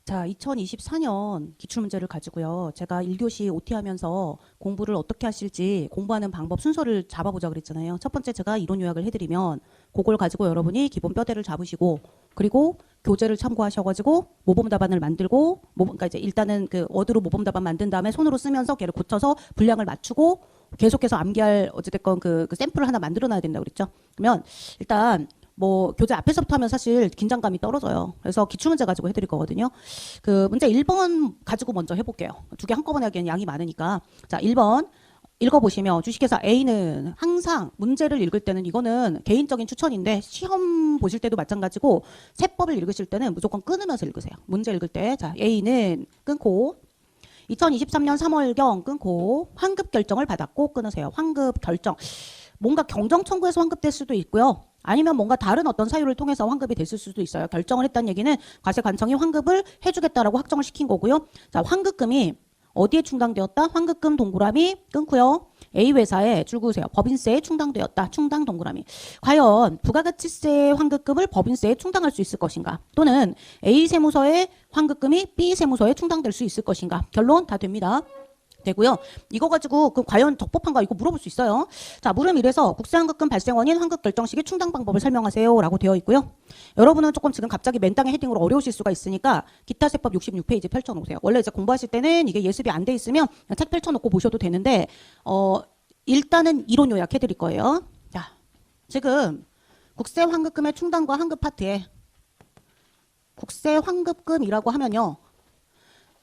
자, 2024년 기출문제를 가지고요. 제가 1교시 OT 하면서 공부를 어떻게 하실지 공부하는 방법 순서를 잡아보자 그랬잖아요. 첫 번째 제가 이론 요약을 해드리면 그걸 가지고 여러분이 기본 뼈대를 잡으시고 그리고 교재를 참고하셔가지고 모범 답안을 만들고 그러니까 이제 일단은 그 워드로 모범 답안 만든 다음에 손으로 쓰면서 걔를 고쳐서 분량을 맞추고 계속해서 암기할 어찌됐건 그 샘플을 하나 만들어놔야 된다고 그랬죠. 그러면 일단 뭐 교재 앞에서부터 하면 사실 긴장감이 떨어져요. 그래서 기출문제 가지고 해드릴 거거든요. 그 문제 1번 가지고 먼저 해볼게요. 두 개 한꺼번에 하기에는 양이 많으니까. 자, 1번 읽어보시면 주식회사 A는 항상 문제를 읽을 때는 이거는 개인적인 추천인데 시험 보실 때도 마찬가지고 세법을 읽으실 때는 무조건 끊으면서 읽으세요. 문제 읽을 때. 자, A는 끊고 2023년 3월경 끊고 환급 결정을 받았고 끊으세요. 환급 결정. 뭔가 경정 청구해서 환급될 수도 있고요. 아니면 뭔가 다른 어떤 사유를 통해서 환급이 됐을 수도 있어요. 결정을 했다는 얘기는 과세관청이 환급을 해주겠다라고 확정을 시킨 거고요. 자, 환급금이 어디에 충당되었다? 환급금 동그라미 끊고요. A회사에 줄 그으세요. 법인세에 충당되었다. 충당 동그라미. 과연 부가가치세 환급금을 법인세에 충당할 수 있을 것인가? 또는 A 세무서의 환급금이 B 세무서에 충당될 수 있을 것인가? 결론 다 됩니다. 되고요. 이거 가지고 그 과연 적법한가 이거 물어볼 수 있어요. 자, 물음 1에서 국세환급금 발생 원인 환급 결정 시기 충당 방법을 설명하세요 라고 되어 있고요. 여러분은 조금 지금 갑자기 맨땅에 헤딩으로 어려우실 수가 있으니까 기타 세법 66페이지 펼쳐놓으세요. 원래 이제 공부하실 때는 이게 예습이 안 돼 있으면 그냥 책 펼쳐놓고 보셔도 되는데 일단은 이론 요약해 드릴 거예요. 자, 지금 국세환급금의 충당과 환급 파트에 국세환급금이라고 하면요.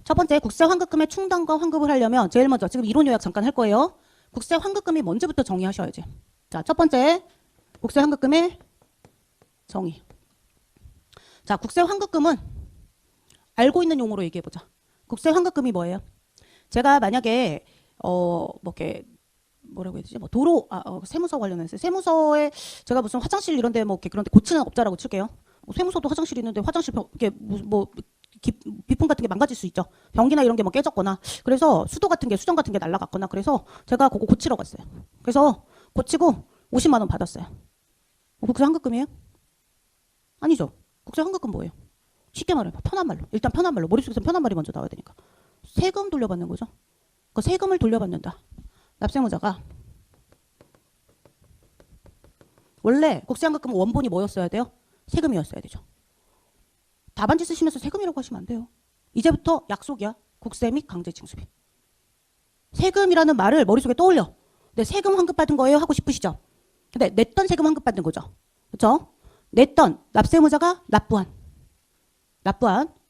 첫 번째 국세환급금의 충당과 환급을 하려면 제일 먼저 지금 이론 요약 잠깐 할 거예요. 국세환급금이 뭔지부터 정의하셔야지. 자, 첫 번째 국세환급금의 정의. 자, 국세환급금은 알고 있는 용어로 얘기해보자. 국세환급금이 뭐예요? 제가 만약에 뭐 이렇게 뭐라고 해야 되지? 뭐 도로 세무서 관련해서 세무서에 제가 무슨 화장실 이런데 뭐 이렇게 그런데 고치는 업자라고 칠게요. 세무서도 화장실 있는데 화장실 이렇게 뭐 비품 같은 게 망가질 수 있죠. 변기나 이런 게 뭐 깨졌거나. 그래서 수도 같은 게 수정 같은 게 날아갔거나. 그래서 제가 그거 고치러 갔어요. 그래서 고치고 50만 원 받았어요. 국세 환급금이에요? 아니죠. 국세 환급금 뭐예요? 쉽게 말해봐. 편한 말로. 일단 편한 말로. 머릿속에서 편한 말이 먼저 나와야 되니까. 세금 돌려받는 거죠. 그 세금을 돌려받는다. 납세무자가 원래 국세 환급금은 원본이 뭐였어야 돼요? 세금이었어야 되죠. 답안지 쓰시면서 세금이라고 하시면 안 돼요. 이제부터 약속이야. 국세 및 강제징수비. 세금이라는 말을 머릿속에 떠올려. 근데 세금 환급받은 거예요 하고 싶으시죠? 근데 냈던 세금 환급받는 거죠. 그렇죠? 냈던 납세무자가 납부한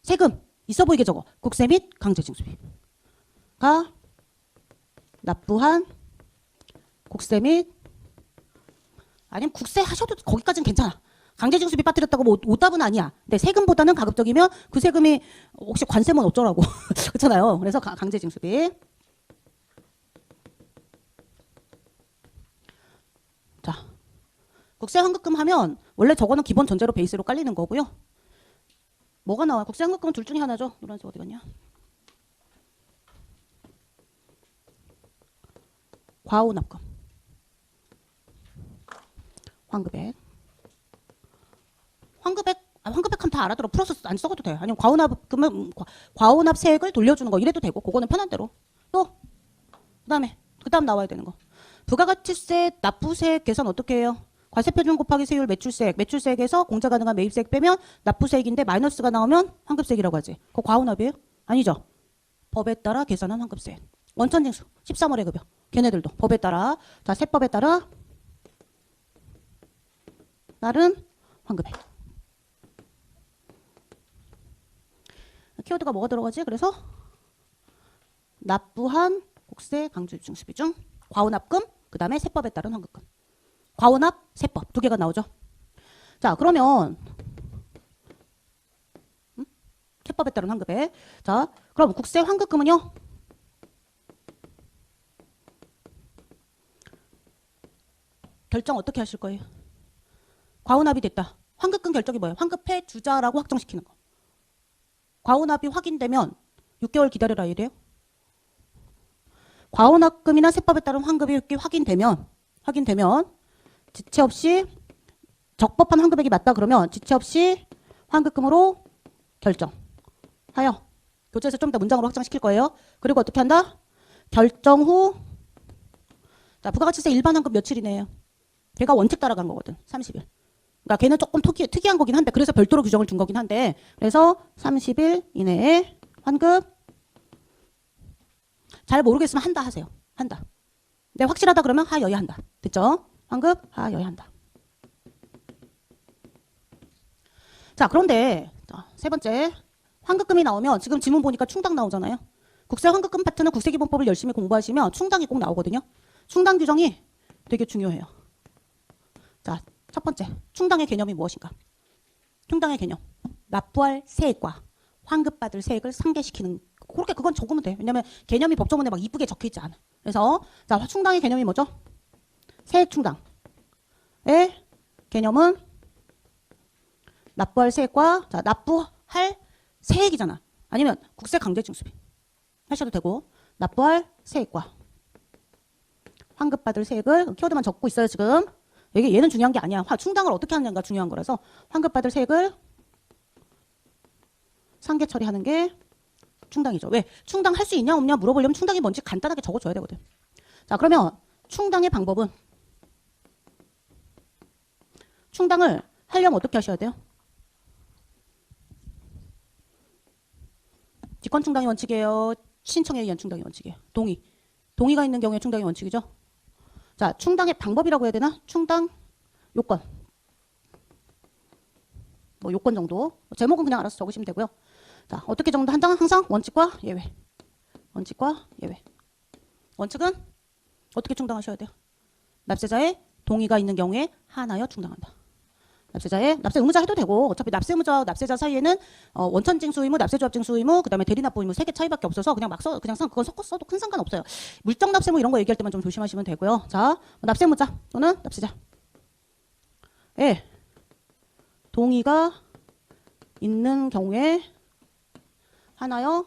세금 있어 보이게 적어. 국세 및 강제징수비가 납부한 국세 및 아니면 국세 하셔도 거기까지는 괜찮아. 강제징수비 빠뜨렸다고 뭐 오답은 아니야. 근데 세금보다는 가급적이면 그 세금이 혹시 관세면 어쩌라고. 그렇잖아요. 그래서 강제징수비. 자, 국세환급금 하면 원래 저거는 기본 전제로 베이스로 깔리는 거고요. 뭐가 나와? 국세환급금은 둘 중에 하나죠. 노란색 어디 갔냐? 과호납금. 환급액. 환급액 하면 다 알아들어. 풀어서 안 써도 돼. 아니면 과호납금은 과호납세액을 돌려주는 거 이래도 되고 그거는 편한 대로. 또 그다음 나와야 되는 거. 부가가치세 납부세액 계산 어떻게 해요? 과세표준 곱하기 세율 매출세액에서 공제 가능한 매입세액 빼면 납부세액인데 마이너스가 나오면 환급세액이라고 하지. 그거 과호납이에요? 아니죠. 법에 따라 계산한 환급세액. 원천징수 13월의 급여. 걔네들도 법에 따라 자 세법에 따라 다른 환급액. 키워드가 뭐가 들어가지? 그래서 납부한 국세 강제징수비 중 과호납금 그 다음에 세법에 따른 환급금. 과호납 세법 두 개가 나오죠. 자 그러면 세법에 따른 환급액. 자 그럼 국세 환급금은요. 결정 어떻게 하실 거예요? 과호납이 됐다. 환급금 결정이 뭐예요? 환급해 주자라고 확정시키는 거. 과호납이 확인되면 6개월 기다려라 이래요. 과호납금이나 세법에 따른 환급이 확인되면 지체 없이 적법한 환급액이 맞다 그러면 지체 없이 환급금으로 결정. 하여. 교재에서 좀 더 문장으로 확장시킬 거예요. 그리고 어떻게 한다? 결정 후. 자, 부가가치세 일반 환급 며칠이네요. 걔가 원칙 따라간 거거든. 30일. 그러니까 걔는 조금 특이한 거긴 한데 그래서 별도로 규정을 준 거긴 한데 그래서 30일 이내에 환급. 잘 모르겠으면 한다 하세요. 한다. 근데 확실하다 그러면 하여야 한다. 됐죠? 환급 하여야 한다. 자, 그런데 세 번째 환급금이 나오면 지금 지문 보니까 충당 나오잖아요. 국세 환급금 파트는 국세기본법을 열심히 공부하시면 충당이 꼭 나오거든요. 충당 규정이 되게 중요해요. 자, 첫 번째 충당의 개념이 무엇인가? 충당의 개념. 납부할 세액과 환급받을 세액을 상계시키는 그렇게 그건 적으면 돼. 왜냐면 개념이 법조문에 막 이쁘게 적혀 있지 않아. 그래서 자, 충당의 개념이 뭐죠? 세액 충당의 개념은 납부할 세액과 자, 납부할 세액이잖아. 아니면 국세 강제징수비 하셔도 되고 납부할 세액과 환급받을 세액을 키워드만 적고 있어요 지금. 얘는 중요한 게 아니야. 충당을 어떻게 하느냐가 중요한 거라서 환급받을 세액을 상계 처리하는 게 충당이죠. 왜? 충당할 수 있냐 없냐 물어보려면 충당이 뭔지 간단하게 적어줘야 되거든. 자, 그러면 충당의 방법은 충당을 하려면 어떻게 하셔야 돼요? 직권충당이 원칙이에요. 신청에 의한 충당이 원칙이에요. 동의. 동의가 있는 경우에 충당이 원칙이죠. 자, 충당의 방법이라고 해야 되나? 충당 요건. 뭐 요건 정도. 제목은 그냥 알아서 적으시면 되고요. 자, 어떻게 정도 한장 항상 원칙과 예외. 원칙과 예외. 원칙은 어떻게 충당하셔야 돼요? 납세자의 동의가 있는 경우에 하나여 충당한다. 납세자의 납세 의무자 해도 되고 어차피 납세 의무자와 납세자 사이에는 원천 징수 의무, 납세 조합 징수 의무, 그다음에 대리 납부 의무 3개 차이밖에 없어서 그냥 막 써 그냥 그건 섞어 써도 큰 상관 없어요. 물적 납세무 이런 거 얘기할 때만 좀 조심하시면 되고요. 자, 납세 의무자 또는 납세자. 예. 동의가 있는 경우에 하나여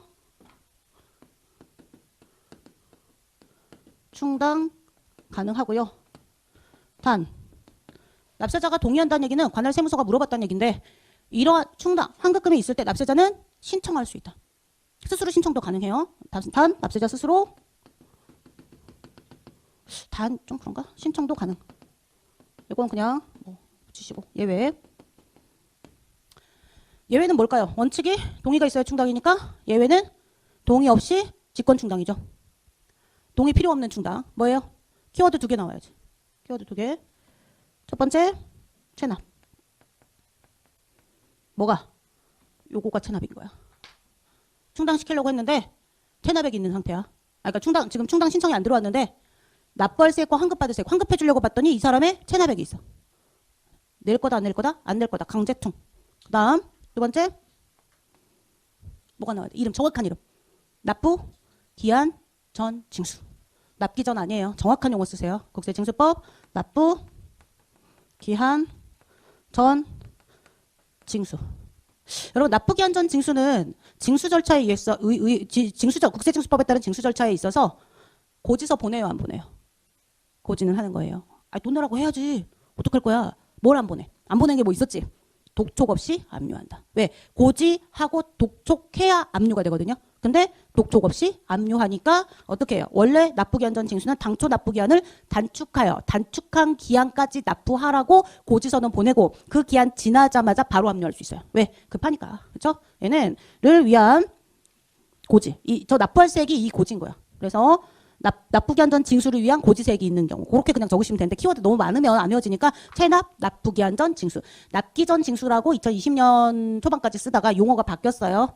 충당 가능하고요. 단 납세자가 동의한다는 얘기는 관할 세무서가 물어봤다는 얘기인데 이러한 충당, 환급금이 있을 때 납세자는 신청할 수 있다. 스스로 신청도 가능해요. 단 납세자 스스로 단 좀 그런가? 신청도 가능. 이건 그냥 뭐 붙이시고 예외. 예외는 뭘까요? 원칙이 동의가 있어야 충당이니까 예외는 동의 없이 직권 충당이죠. 동의 필요 없는 충당. 뭐예요? 키워드 2개 나와야지. 키워드 2개. 첫 번째, 체납. 뭐가? 요거가 체납인 거야. 충당시키려고 했는데 체납액이 있는 상태야. 그러니까 지금 충당 신청이 안 들어왔는데 납부할 세액과 환급받을 세액, 환급해 주려고 봤더니 이 사람의 체납액이 있어. 낼 거다, 안 낼 거다? 안 낼 거다. 강제퉁. 그 다음, 두 번째, 뭐가 나와야 돼? 이름, 정확한 이름. 납부, 기한, 전, 징수. 납기 전 아니에요. 정확한 용어 쓰세요. 국세징수법, 납부, 기한, 전, 징수. 여러분 납부기한 전 징수는 징수 절차에 의해서 국세징수법에 따른 징수 절차에 있어서 고지서 보내요 안 보내요? 고지는 하는 거예요. 돈 내라고 해야지. 어떡할 거야? 뭘 안 보내? 안 보낸 게 뭐 있었지? 독촉 없이 압류한다. 왜? 고지하고 독촉해야 압류가 되거든요. 근데 독촉 없이 압류하니까 어떻게 해요? 원래 납부기한 전 징수는 당초 납부기한을 단축하여 단축한 기한까지 납부하라고 고지서는 보내고 그 기한 지나자마자 바로 압류할 수 있어요. 왜? 급하니까. 그렇죠? 얘는를 위한 고지. 저 납부할 세액이 이 고지인 거야. 그래서 납부기한 전 징수를 위한 고지세액이 있는 경우 그렇게 그냥 적으시면 되는데 키워드 너무 많으면 안 외워지니까 체납, 납부기한 전 징수. 납기 전 징수라고 2020년 초반까지 쓰다가 용어가 바뀌었어요.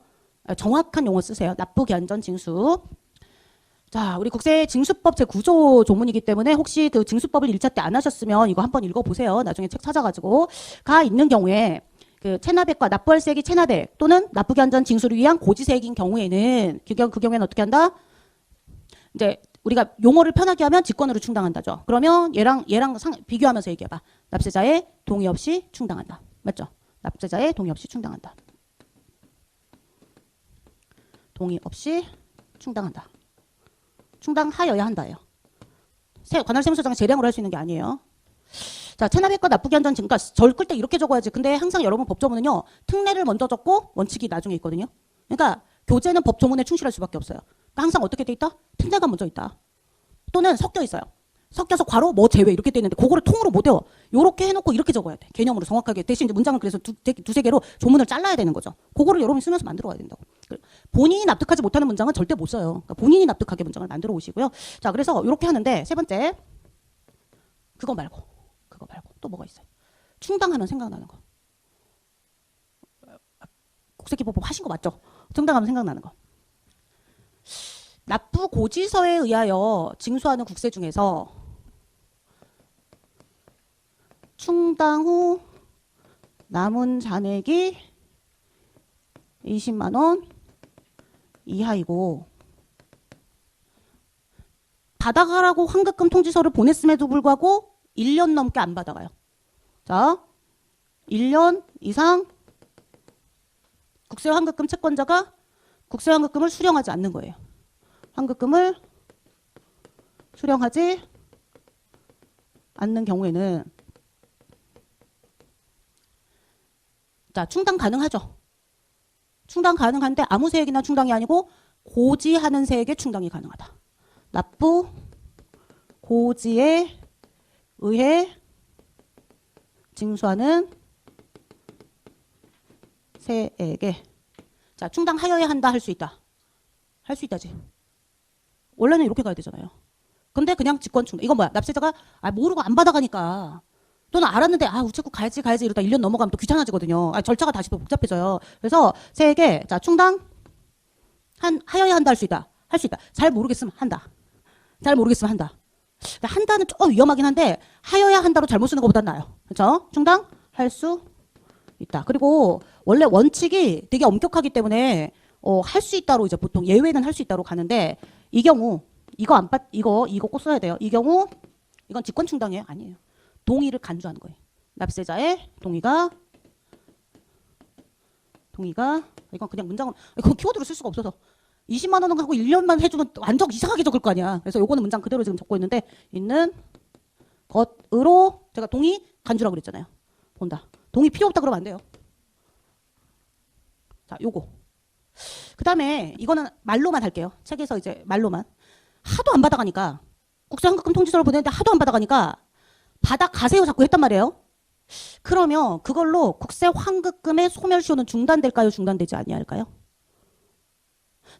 정확한 용어 쓰세요. 납부기한 전 징수. 자, 우리 국세징수법 제9조 조문이기 때문에 혹시 그 징수법을 1차 때 안 하셨으면 이거 한번 읽어보세요. 나중에 책 찾아가지고. 가 있는 경우에 그 체납액과 납부할 세액이 체납액 또는 납부기한 전 징수를 위한 고지세액인 경우에는 그 경우에는 어떻게 한다? 이제 우리가 용어를 편하게 하면 직권으로 충당한다죠. 그러면 얘랑 비교하면서 얘기해봐. 납세자의 동의 없이 충당한다. 맞죠? 납세자의 동의 없이 충당한다. 동의 없이 충당한다. 충당하여야 한다예요. 관할 세무서장이 재량으로 할 수 있는 게 아니에요. 자, 체납액과 납부기한 전 징수. 그러니까 절 끌 때 이렇게 적어야지. 근데 항상 여러분 법조문은요. 특례를 먼저 적고 원칙이 나중에 있거든요. 그러니까 교재는 법 조문에 충실할 수밖에 없어요. 그러니까 항상 어떻게 돼 있다? 팀장가 먼저 있다. 또는 섞여 있어요. 섞여서 괄호 뭐 제외 이렇게 돼 있는데 그거를 통으로 못 외워. 요렇게 해놓고 이렇게 적어야 돼. 개념으로 정확하게. 대신 이제 문장을 그래서 두세 개로 조문을 잘라야 되는 거죠. 그거를 여러분이 쓰면서 만들어 가야 된다고. 본인이 납득하지 못하는 문장은 절대 못 써요. 그러니까 본인이 납득하게 문장을 만들어 오시고요. 자, 그래서 이렇게 하는데 세 번째 그거 말고 또 뭐가 있어요? 충당하면 생각나는 거. 국세기법법 하신 거 맞죠? 충당하면 생각나는 거. 납부 고지서에 의하여 징수하는 국세 중에서 충당 후 남은 잔액이 20만 원 이하이고 받아가라고 환급금 통지서를 보냈음에도 불구하고 1년 넘게 안 받아가요. 자, 1년 이상 국세환급금 채권자가 국세환급금을 수령하지 않는 거예요. 환급금을 수령하지 않는 경우에는 자, 충당 가능하죠. 충당 가능한데 아무 세액이나 충당이 아니고 고지하는 세액의 충당이 가능하다. 납부 고지에 의해 징수하는 세액에 자, 충당하여야 한다 할 수 있다. 할 수 있다지. 원래는 이렇게 가야 되잖아요. 근데 그냥 직권 충당. 이건 뭐야? 납세자가 모르고 안 받아가니까 또는 알았는데 우체국 가야지 이러다 1년 넘어가면 또 귀찮아지거든요. 절차가 다시 또 복잡해져요. 그래서 세액에 자, 충당 하여야 한다 할 수 있다. 할 수 있다. 잘 모르겠으면 한다. 잘 모르겠으면 한다. 한다는 조금 위험하긴 한데 하여야 한다로 잘못 쓰는 것보단 나아요. 그렇죠? 충당 할 수 있다. 그리고 원래 원칙이 되게 엄격하기 때문에 할 수 있다로 이제 보통 예외는 할 수 있다로 가는데 이 경우 이거 꼭 써야 돼요. 이 경우 이건 직권 충당이에요. 아니에요. 동의를 간주하는 거예요. 납세자의 동의가 이건 그냥 문장으로 이건 키워드로 쓸 수가 없어서 20만 원은 하고 1년만 해주면 완전 이상하게 적을 거 아니야. 그래서 요거는 문장 그대로 지금 적고 있는데 있는 것으로 제가 동의 간주라고 그랬잖아요. 본다. 동의 필요 없다 그러면 안 돼요. 자, 요거. 그 다음에 이거는 말로만 할게요. 책에서 이제 말로만. 하도 안 받아가니까 국세환급금 통지서를 보냈는데 하도 안 받아가니까 받아가세요 자꾸 했단 말이에요. 그러면 그걸로 국세환급금의 소멸시효는 중단될까요? 중단되지 아니할까요?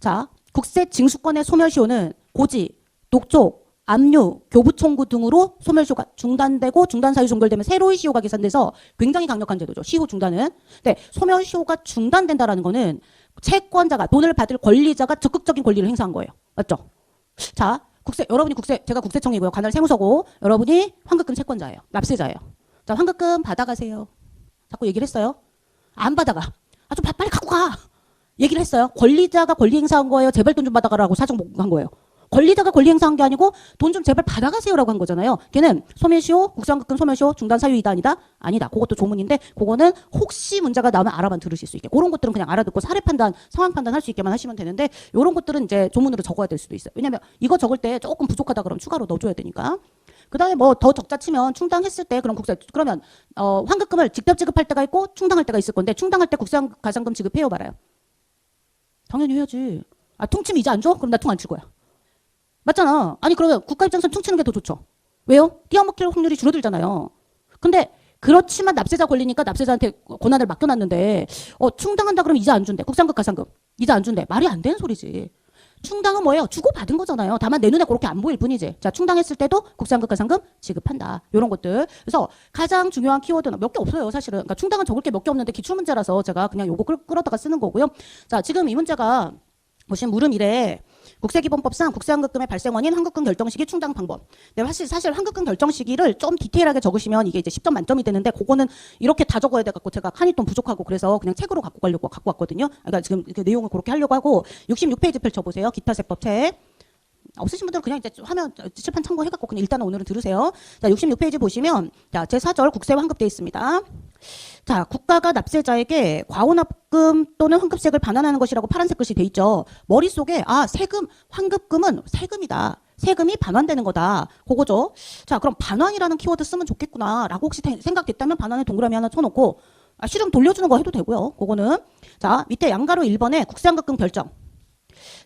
자, 국세징수권의 소멸시효는 고지, 독촉, 압류, 교부청구 등으로 소멸시효가 중단되고 중단사유 종결되면 새로의 시효가 계산돼서 굉장히 강력한 제도죠. 시효 중단은. 근데 소멸시효가 중단된다라는 거는 채권자가 돈을 받을 권리자가 적극적인 권리를 행사한 거예요. 맞죠? 자, 여러분이 제가 국세청이고요. 관할 세무서고 여러분이 환급금 채권자예요. 납세자예요. 자, 환급금 받아가세요. 자꾸 얘기를 했어요. 안 받아가. 좀 빨리 갖고 가. 얘기를 했어요. 권리자가 권리 행사한 거예요. 제발 돈 좀 받아가라고 사정한 거예요. 권리자가 권리 행사한 게 아니고 돈 좀 제발 받아가세요라고 한 거잖아요. 걔는 소멸시효, 국세환급금 소멸시효, 중단 사유이다 아니다? 아니다. 그것도 조문인데 그거는 혹시 문제가 나오면 알아만 들으실 수 있게. 그런 것들은 그냥 알아듣고 사례 판단, 상황 판단 할 수 있게만 하시면 되는데 이런 것들은 이제 조문으로 적어야 될 수도 있어요. 왜냐면 이거 적을 때 조금 부족하다 그러면 추가로 넣어줘야 되니까. 그 다음에 뭐 더 적자 치면 충당했을 때 그러면 환급금을 직접 지급할 때가 있고 충당할 때가 있을 건데 충당할 때 국세가상금 지급해요 말아요. 당연히 해야지. 퉁치면 이제 안 줘? 그럼 나 퉁 안 칠 거야. 맞잖아. 아니 그러면 국가 입장에서는 퉁치는 게 더 좋죠. 왜요? 띄어먹힐 확률이 줄어들잖아요. 근데 그렇지만 납세자 권리니까 납세자한테 권한을 맡겨놨는데 충당한다 그러면 이자 안 준대. 국상급 가상금. 이자 안 준대. 말이 안 되는 소리지. 충당은 뭐예요? 주고받은 거잖아요. 다만 내 눈에 그렇게 안 보일 뿐이지. 자, 충당했을 때도 국상급 가상금 지급한다. 이런 것들. 그래서 가장 중요한 키워드는 몇 개 없어요, 사실은. 그러니까 충당은 적을 게 몇 개 없는데 기출문제라서 제가 그냥 요거 끌어다가 쓰는 거고요. 자, 지금 이 문제가 보시면 물음 1에 국세기본법상 국세환급금의 발생 원인, 환급금 결정 시기, 충당 방법. 근데 사실 환급금 결정 시기를 좀 디테일하게 적으시면 이게 이제 10점 만점이 되는데 그거는 이렇게 다 적어야 돼 갖고 제가 칸이 좀 부족하고 그래서 그냥 책으로 갖고 왔거든요. 그러니까 지금 이렇게 내용을 그렇게 하려고 하고 66페이지 펼쳐 보세요. 기타세법 책. 없으신 분들은 그냥 이제 화면 칠판 참고해갖고 그냥 일단은 오늘은 들으세요. 자, 66페이지 보시면 자, 제4절 국세 환급되어 있습니다. 자, 국가가 납세자에게 과호납금 또는 환급세액을 반환하는 것이라고 파란색 글씨 돼 있죠. 머릿속에 환급금은 세금이다. 세금이 반환되는 거다. 그거죠. 자, 그럼 반환이라는 키워드 쓰면 좋겠구나 라고 혹시 생각됐다면 반환에 동그라미 하나 쳐놓고 실은 돌려주는 거 해도 되고요. 그거는. 자, 밑에 양가로 1번에 국세환급금 결정.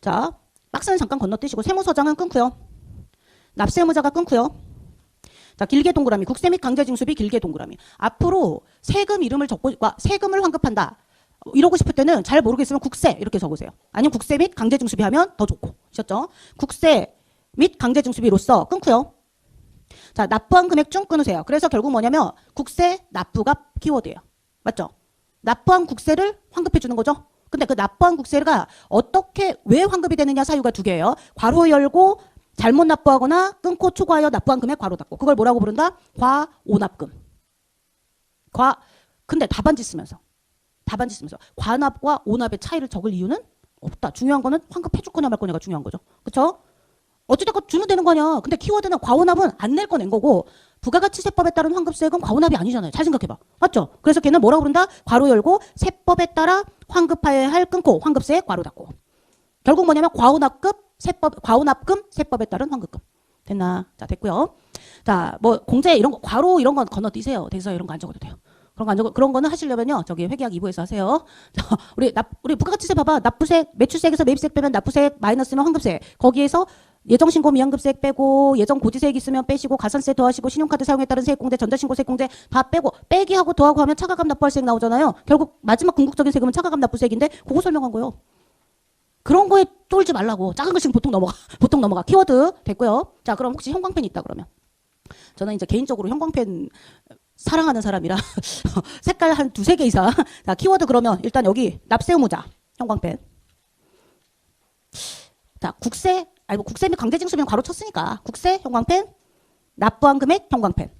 자, 박스는 잠깐 건너뛰시고 세무서장은 끊고요. 납세의무자가 끊고요. 자, 길게 동그라미. 국세 및 강제징수비 길게 동그라미. 앞으로 세금 이름을 적고, 세금을 환급한다. 이러고 싶을 때는 잘 모르겠으면 국세 이렇게 적으세요. 아니면 국세 및 강제징수비 하면 더 좋고. 아셨죠? 국세 및 강제징수비로서 끊고요. 자, 납부한 금액 중 끊으세요. 그래서 결국 뭐냐면 국세 납부가 키워드예요. 맞죠? 납부한 국세를 환급해 주는 거죠. 근데 그 납부한 국세가 어떻게 왜 환급이 되느냐 사유가 두 개예요. 괄호 열고 잘못 납부하거나 끊고 초과하여 납부한 금액 괄호 닫고. 그걸 뭐라고 부른다? 과오납금. 근데 답안지 쓰면서 과납과 오납의 차이를 적을 이유는 없다. 중요한 거는 환급해 줄 거냐 말 거냐가 중요한 거죠. 그렇죠? 어찌됐건 주면 되는 거 아니야. 근데 키워드는 과오납은 안 낼 거 낸 거고 부가가치세법에 따른 환급세액은 과오납이 아니잖아요. 잘 생각해봐. 맞죠? 그래서 걔는 뭐라고 부른다? 괄호 열고 세법에 따라 환급하여야 할 끊고 환급세액 괄호 닫고. 결국 뭐냐면 과오납금 세법에 따른 환급금. 됐나? 자, 됐고요. 자, 뭐 공제 이런 거 괄호 이런 건 건너뛰세요. 대서 이런 거 안 적어도 돼요. 그런 거는 하시려면요. 저기 회계학 2부에서 하세요. 우리 부가가치세 봐봐. 납부세, 매출세액에서 매입세액 빼면 납부세액 마이너스면 환급세. 거기에서 예정신고 미환급세액 빼고 예정 고지세액 있으면 빼시고 가산세 더하시고 신용카드 사용에 따른 세액공제, 전자신고 세액공제 다 빼고 빼기하고 더하고 하면 차가감 납부할 세액 나오잖아요. 결국 마지막 궁극적인 세금은 차가감 납부세액인데 그거 설명한 거예요. 그런 거에 쫄지 말라고. 작은 것은 보통 넘어가. 키워드 됐고요. 자, 그럼 혹시 형광펜 있다 그러면. 저는 이제 개인적으로 형광펜 사랑하는 사람이라 색깔 한 두세 개 이상. 자, 키워드 그러면 일단 여기 납세의무자 형광펜. 자, 국세 및 강제징수비는 괄호 쳤으니까 국세 형광펜, 납부한 금액 형광펜.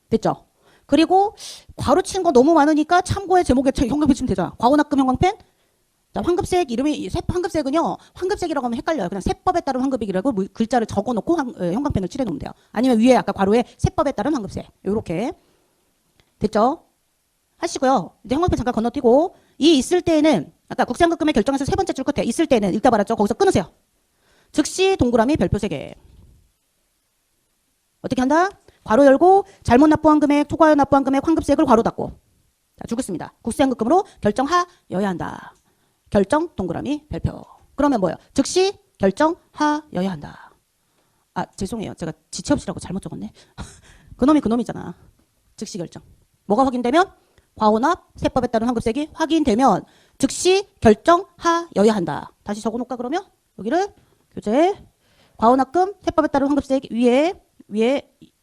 됐죠? 그리고 괄호 친 거 너무 많으니까 참고의 제목에 형광펜 치면 되잖아. 과오납금 형광펜. 자, 환급세액 이름이 환급세액은요. 환급세액이라고 하면 헷갈려요. 그냥 세법에 따른 환급액이라고 글자를 적어놓고 형광펜을 칠해놓으면 돼요. 아니면 위에 아까 괄호에 세법에 따른 환급세액. 요렇게. 됐죠? 하시고요. 이제 형광펜 잠깐 건너뛰고 이 있을 때에는 아까 국세환급금액 결정해서 세 번째 줄 끝에 있을 때는 읽다 말았죠. 거기서 끊으세요. 즉시 동그라미 별표 3개. 어떻게 한다? 괄호 열고 잘못 납부한 금액, 초과하여 납부한 금액 환급세액을 괄호 닫고. 자, 죽었습니다. 국세환급금으로 결정하여야 한다. 결정 동그라미 별표. 그러면 뭐예요? 즉시 결정하여야 한다. 아, 죄송해요. 제가 지체없이라고 잘못 적었네. 그놈이잖아. 즉시 결정. 뭐가 확인되면? 과오납 세법에 따른 환급세액이 확인되면 즉시 결정하여야 한다. 다시 적어놓을까 그러면? 여기를 교재 과오납금 세법에 따른 환급세액 위에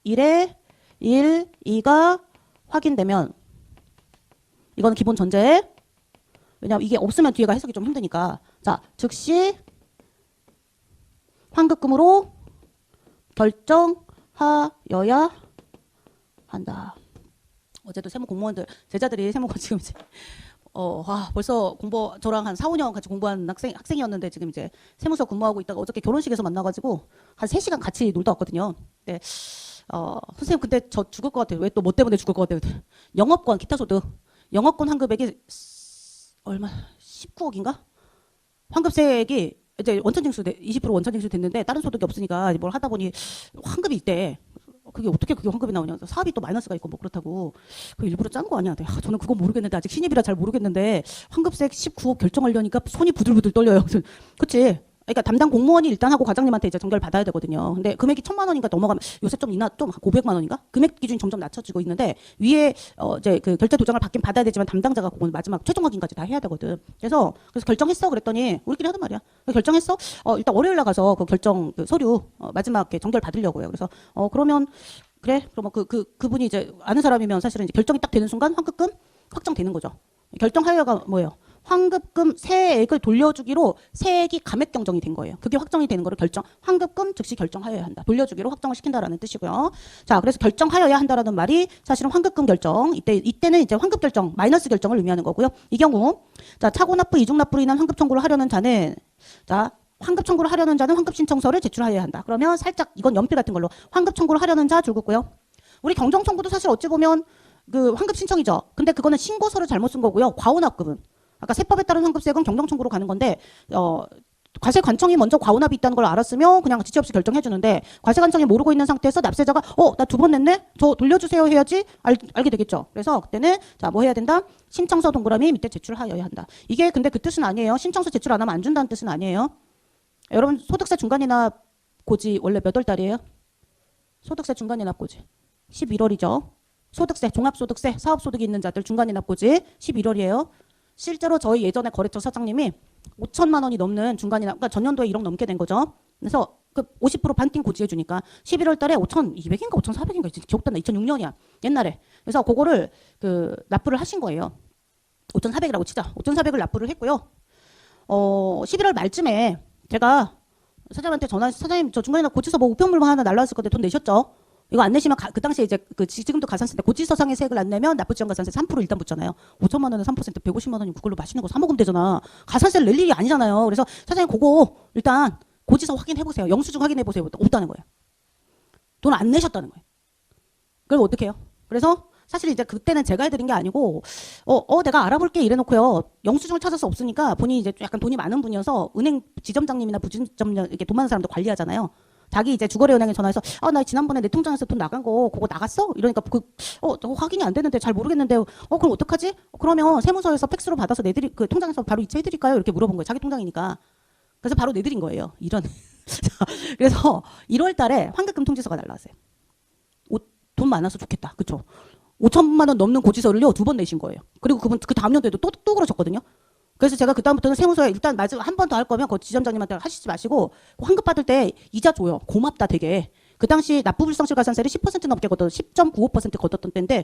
1에 1, 2가 확인되면 이거는 기본 전제. 왜냐하면 이게 없으면 뒤에가 해석이 좀 힘드니까. 자, 즉시 환급금으로 결정하여야 한다. 어제도 세무 공무원들, 제자들이 세무가 지금 이제 벌써 저랑 한 4, 5년 같이 공부한 학생이었는데 지금 이제 세무서 근무하고 있다가 어저께 결혼식에서 만나가지고 한 3시간 같이 놀다 왔거든요. 네. 선생님 근데 저 죽을 것 같아요. 왜 또 뭐 때문에 죽을 것 같아요? 영업권, 기타 소득. 영업권 환급액이 얼마? 19억인가? 환급세액이 이제 원천징수 20% 원천징수 됐는데 다른 소득이 없으니까 뭘 하다 보니 환급이 있대. 그게 어떻게 그게 환급이 나오냐. 사업이 또 마이너스가 있고 뭐 그렇다고. 그 일부러 짠 거 아니야. 저는 그건 모르겠는데 아직 신입이라 잘 모르겠는데 환급세액 19억 결정하려니까 손이 부들부들 떨려요. 그치? 그러니까 담당 공무원이 일단 하고 과장님한테 이제 전결 받아야 되거든요. 근데 금액이 1,000만 원인가 넘어가면 요새 좀 500만 원인가? 금액 기준이 점점 낮춰지고 있는데 위에 이제 그 결제 도장을 받긴 받아야 되지만 담당자가 그건 마지막 최종 확인까지 다 해야 되거든. 그래서 결정했어 그랬더니 우리끼리 하던 말이야. 결정했어? 일단 월요일 나가서 그 결정 그 서류 마지막 전결 받으려고요. 그래서 그러면 그래. 그러면 그분이 이제 아는 사람이면 사실은 이제 결정이 딱 되는 순간 환급금 확정되는 거죠. 결정하여가 뭐예요? 환급금 세액을 돌려주기로 세액이 감액 경정이 된 거예요. 그게 확정이 되는 거를 환급금 즉시 결정하여야 한다. 돌려주기로 확정을 시킨다라는 뜻이고요. 자, 그래서 결정하여야 한다라는 말이 사실은 환급금 결정. 이때는 이제 환급 결정, 마이너스 결정을 의미하는 거고요. 이 경우, 자, 차고납부, 이중납부로 인한 환급 청구를 하려는 자는, 자, 환급 청구를 하려는 자는 환급 신청서를 제출하여야 한다. 그러면 살짝 이건 연필 같은 걸로 환급 청구를 하려는 자 줄긋고요. 우리 경정 청구도 사실 어찌 보면 그 환급 신청이죠. 근데 그거는 신고서를 잘못 쓴 거고요. 과오납금은 아까 세법에 따른 환급세액은 경정 청구로 가는 건데 과세관청이 먼저 과오납이 있다는 걸 알았으면 그냥 지체 없이 결정해주는데 과세관청이 모르고 있는 상태에서 납세자가 나 2번 냈네? 저 돌려주세요 해야지 알게 되겠죠. 그래서 그때는 자 뭐 해야 된다? 신청서 동그라미 밑에 제출하여야 한다. 이게 근데 그 뜻은 아니에요. 신청서 제출 안 하면 안 준다는 뜻은 아니에요. 여러분 소득세 중간이납 고지 원래 몇 월 달이에요? 소득세 중간이납 고지 11월이죠. 소득세, 종합소득세, 사업소득이 있는 자들 중간이납 고지 11월이에요. 실제로 저희 예전에 거래처 사장님이 5천만 원이 넘는 중간이납, 그러니까 전년도에 1억 넘게 된 거죠. 그래서 그 50% 반띵 고지해 주니까 11월 달에 5,200인가 5,400인가 기억도 안 나. 2006년이야. 옛날에. 그래서 그거를 그 납부를 하신 거예요. 5,400이라고 치자. 5,400을 납부를 했고요. 11월 말쯤에 제가 사장님한테 전화해서 사장님 저 중간이납 고지서 뭐 우편물만 하나 날라왔을 건데 돈 내셨죠? 이거 안 내시면 그 당시에 이제 지금도 가산세 때 고지서상의 세액을 안 내면 납부지원가산세 3% 일단 붙잖아요. 5천만 원에 3% 150만 원이면 그걸로 맛있는 거 사 먹으면 되잖아. 가산세를 낼 일이 아니잖아요. 그래서 사장님 그거 일단 고지서 확인해 보세요. 영수증 확인해 보세요. 없다는 거예요. 돈 안 내셨다는 거예요. 그럼 어떻게 해요? 그래서 사실 이제 그때는 제가 해드린 게 아니고 내가 알아볼게 이래놓고요. 영수증을 찾아서 없으니까 본인이 이제 약간 돈이 많은 분이어서 은행 지점장님이나 부지점장 이렇게 돈 많은 사람도 관리하잖아요. 자기 이제 주거래은행에 전화해서 나 지난번에 내 통장에서 돈 나간 거 그거 나갔어? 이러니까 확인이 안 되는데 잘 모르겠는데 그럼 어떡하지? 그러면 세무서에서 팩스로 받아서 그 통장에서 바로 이체해드릴까요? 이렇게 물어본 거예요. 자기 통장이니까. 그래서 바로 내드린 거예요. 이런. 그래서 1월 달에 환급금 통지서가 날라왔어요. 돈 많아서 좋겠다. 그쵸? 5천만 원 넘는 고지서를요 2번 내신 거예요. 그리고 그분 그 다음 연도에도 또 그러셨거든요. 그래서 제가 그다음부터는 세무서에 일단 한 번 더 할 거면 그 지점장님한테 하시지 마시고 환급 받을 때 이자 줘요. 고맙다 되게. 그 당시 납부불성실 가산세를 10% 넘게 걷던 10.95% 걷었던 때인데